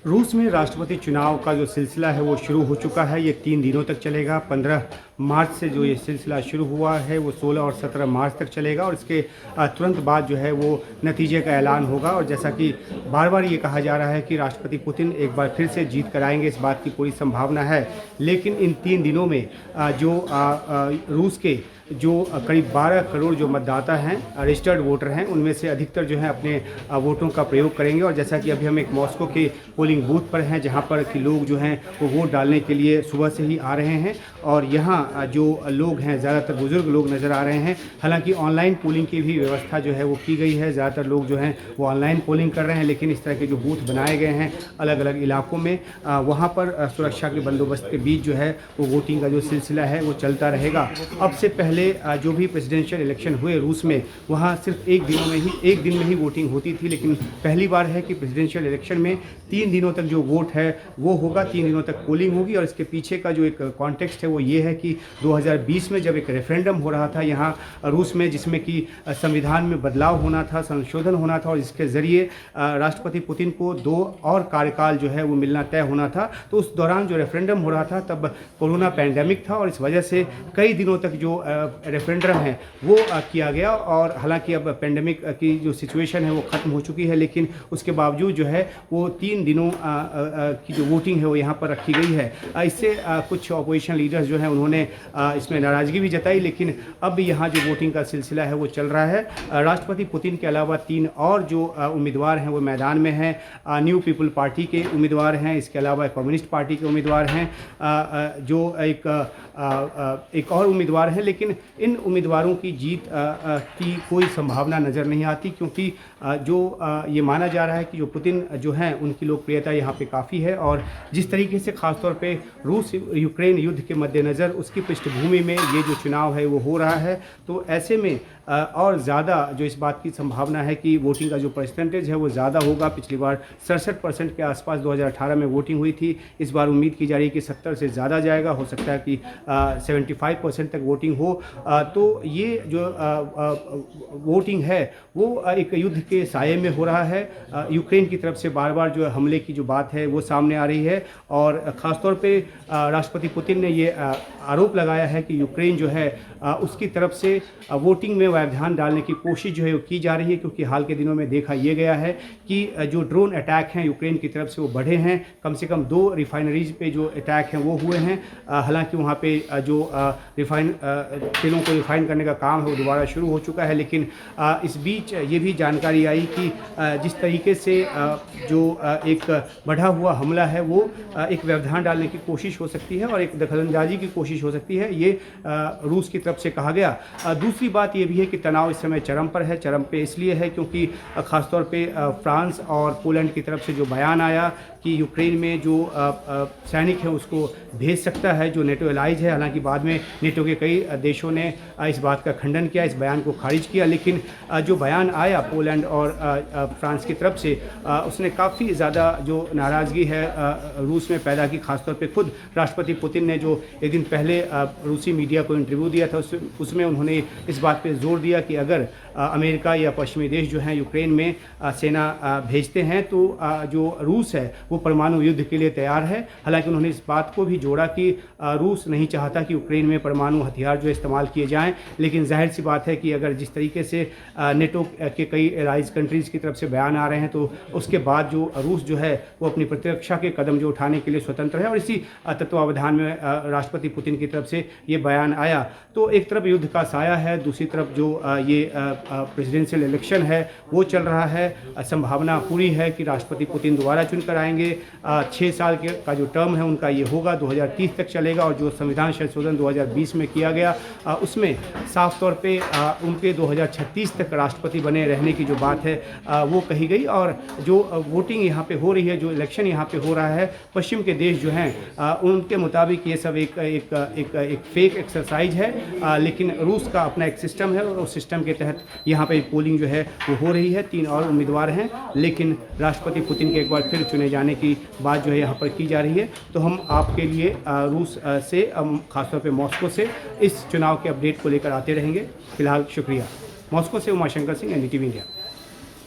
रूस में राष्ट्रपति चुनाव का जो सिलसिला है वो शुरू हो चुका है। ये 3 दिनों तक चलेगा। 15 मार्च से जो ये सिलसिला शुरू हुआ है वो 16 और 17 मार्च तक चलेगा और इसके तुरंत बाद जो है वो नतीजे का ऐलान होगा। और जैसा कि बार बार ये कहा जा रहा है कि राष्ट्रपति पुतिन एक बार फिर से जीत कर आएंगे, इस बात की पूरी संभावना है। लेकिन इन 3 दिनों में जो रूस के जो करीब 12 करोड़ जो मतदाता हैं, रजिस्टर्ड वोटर हैं, उनमें से अधिकतर जो है अपने वोटों का प्रयोग करेंगे। और जैसा कि अभी हम एक मॉस्को के पोलिंग बूथ पर हैं जहां पर कि लोग जो हैं वो वोट डालने के लिए सुबह से ही आ रहे हैं। और यहां जो लोग हैं ज़्यादातर बुज़ुर्ग लोग नज़र आ रहे हैं। हालांकि ऑनलाइन पोलिंग की भी व्यवस्था जो है वो की गई है। ज़्यादातर लोग जो हैं वो ऑनलाइन पोलिंग कर रहे हैं, लेकिन इस तरह के जो बूथ बनाए गए हैं अलग अलग इलाकों में, वहाँ पर सुरक्षा के बंदोबस्त के बीच जो है वो वोटिंग का जो सिलसिला है वो चलता रहेगा। अब से पहले जो भी प्रेसिडेंशियल इलेक्शन हुए रूस में, वहाँ सिर्फ एक दिन में ही वोटिंग होती थी। लेकिन पहली बार है कि प्रेसिडेंशियल इलेक्शन में 3 दिनों तक जो वोट है वो होगा, 3 दिनों तक पोलिंग होगी। और इसके पीछे का जो एक कॉन्टेक्स्ट है वो ये है कि 2020 में जब एक रेफरेंडम हो रहा था यहाँ रूस में, जिसमें कि संविधान में बदलाव होना था, संशोधन होना था और इसके ज़रिए राष्ट्रपति पुतिन को 2 और कार्यकाल जो है वो मिलना तय होना था। तो उस दौरान जो रेफरेंडम हो रहा था तब कोरोना पैंडेमिक था और इस वजह से कई दिनों तक जो रेफरेंडम है वो किया गया। और हालांकि अब पैंडेमिक की जो सिचुएशन है वो ख़त्म हो चुकी है, लेकिन उसके बावजूद जो है वो 3 दिनों की जो वोटिंग है वो यहाँ पर रखी गई है। इससे कुछ अपोजिशन लीडर्स जो हैं उन्होंने इसमें नाराज़गी भी जताई, लेकिन अब यहाँ जो वोटिंग का सिलसिला है वो चल रहा है। राष्ट्रपति पुतिन के अलावा 3 और जो उम्मीदवार हैं वो मैदान में हैं। न्यू पीपल पार्टी के उम्मीदवार हैं, इसके अलावा कम्युनिस्ट पार्टी के उम्मीदवार हैं, जो एक और उम्मीदवार है। लेकिन इन उम्मीदवारों की जीत की कोई संभावना नज़र नहीं आती, क्योंकि जो ये माना जा रहा है कि जो पुतिन जो हैं उनकी लोकप्रियता यहाँ पे काफ़ी है। और जिस तरीके से ख़ासतौर पे रूस यूक्रेन युद्ध के मद्देनज़र उसकी पृष्ठभूमि में ये जो चुनाव है वो हो रहा है, तो ऐसे में और ज़्यादा जो इस बात की संभावना है कि वोटिंग का जो परसेंटेज है वो ज़्यादा होगा। पिछली बार 67% के आसपास 2018 में वोटिंग हुई थी। इस बार उम्मीद की जा रही है कि 70 से ज़्यादा जाएगा, हो सकता है कि 75% तक वोटिंग हो। तो ये जो वोटिंग है वो एक युद्ध के साये में हो रहा है। यूक्रेन की तरफ से बार बार जो हमले की जो बात है वो सामने आ रही है। और ख़ासतौर पे राष्ट्रपति पुतिन ने ये आरोप लगाया है कि यूक्रेन जो है उसकी तरफ से वोटिंग में व्यवधान डालने की कोशिश जो है वो की जा रही है, क्योंकि हाल के दिनों में देखा ये गया है कि जो ड्रोन अटैक हैं यूक्रेन की तरफ से वो बढ़े हैं। कम से कम 2 रिफाइनरीज पे जो अटैक हैं वो हुए हैं। हालांकि वहाँ पे जो तेलों को रिफाइन करने का काम है वो दोबारा शुरू हो चुका है। लेकिन इस बीच ये भी जानकारी आई कि जिस तरीके से जो एक बढ़ा हुआ हमला है वो एक व्यवधान डालने की कोशिश हो सकती है और एक दखलंदाजी की कोशिश हो सकती है, ये रूस की तरफ से कहा गया। दूसरी बात ये भी है कि तनाव इस समय चरम पर है। चरम पे इसलिए है क्योंकि ख़ासतौर पे फ्रांस और पोलैंड की तरफ से जो बयान आया कि यूक्रेन में जो सैनिक हैं उसको भेज सकता है जो नेटो एलाइज है। हालांकि बाद में नेटो के कई देशों ने इस बात का खंडन किया, इस बयान को खारिज किया। लेकिन जो बयान आया पोलैंड और फ्रांस की तरफ से, उसने काफ़ी ज़्यादा जो नाराज़गी है रूस में पैदा की। खासतौर पे खुद राष्ट्रपति पुतिन ने जो एक दिन पहले रूसी मीडिया को इंटरव्यू दिया था उसमें उन्होंने इस बात पे जोर दिया कि अगर अमेरिका या पश्चिमी देश जो हैं यूक्रेन में सेना भेजते हैं तो जो रूस है वो परमाणु युद्ध के लिए तैयार है। हालांकि उन्होंने इस बात को भी जोड़ा कि रूस नहीं चाहता कि यूक्रेन में परमाणु हथियार जो इस्तेमाल किए जाएं। लेकिन जाहिर सी बात है कि अगर जिस तरीके से नेटो के कई एलाइज कंट्रीज़ की तरफ से बयान आ रहे हैं तो उसके बाद जो रूस जो है वो अपनी प्रतिरक्षा के कदम जो उठाने के लिए स्वतंत्र है। और इसी तत्वावधान में राष्ट्रपति पुतिन की तरफ से ये बयान आया। तो एक तरफ युद्ध का साया है, दूसरी तरफ जो ये प्रेसिडेंशियल इलेक्शन है वो चल रहा है। संभावना पूरी है कि राष्ट्रपति पुतिन दोबारा चुनकर आएंगे। 6 साल का जो टर्म है उनका ये होगा, 2030 तक चलेगा। और जो संविधान संशोधन 2020 में किया गया उसमें साफ तौर पे उनके 2036 तक राष्ट्रपति बने रहने की जो बात है वो कही गई। और जो वोटिंग यहाँ पे हो रही है, जो इलेक्शन यहाँ पे हो रहा है, पश्चिम के देश जो हैं उनके मुताबिक ये सब एक फेक एक्सरसाइज है। लेकिन रूस का अपना एक सिस्टम है और उस सिस्टम के तहत यहाँ पे पोलिंग जो है वो हो रही है। 3 और उम्मीदवार हैं, लेकिन राष्ट्रपति पुतिन के एक बार फिर चुने जाने की बात जो है यहाँ पर की जा रही है। तो हम आपके लिए रूस से खासतौर पे मॉस्को से इस चुनाव के अपडेट को लेकर आते रहेंगे। फिलहाल शुक्रिया। मॉस्को से उमाशंकर सिंह, NDTV इंडिया।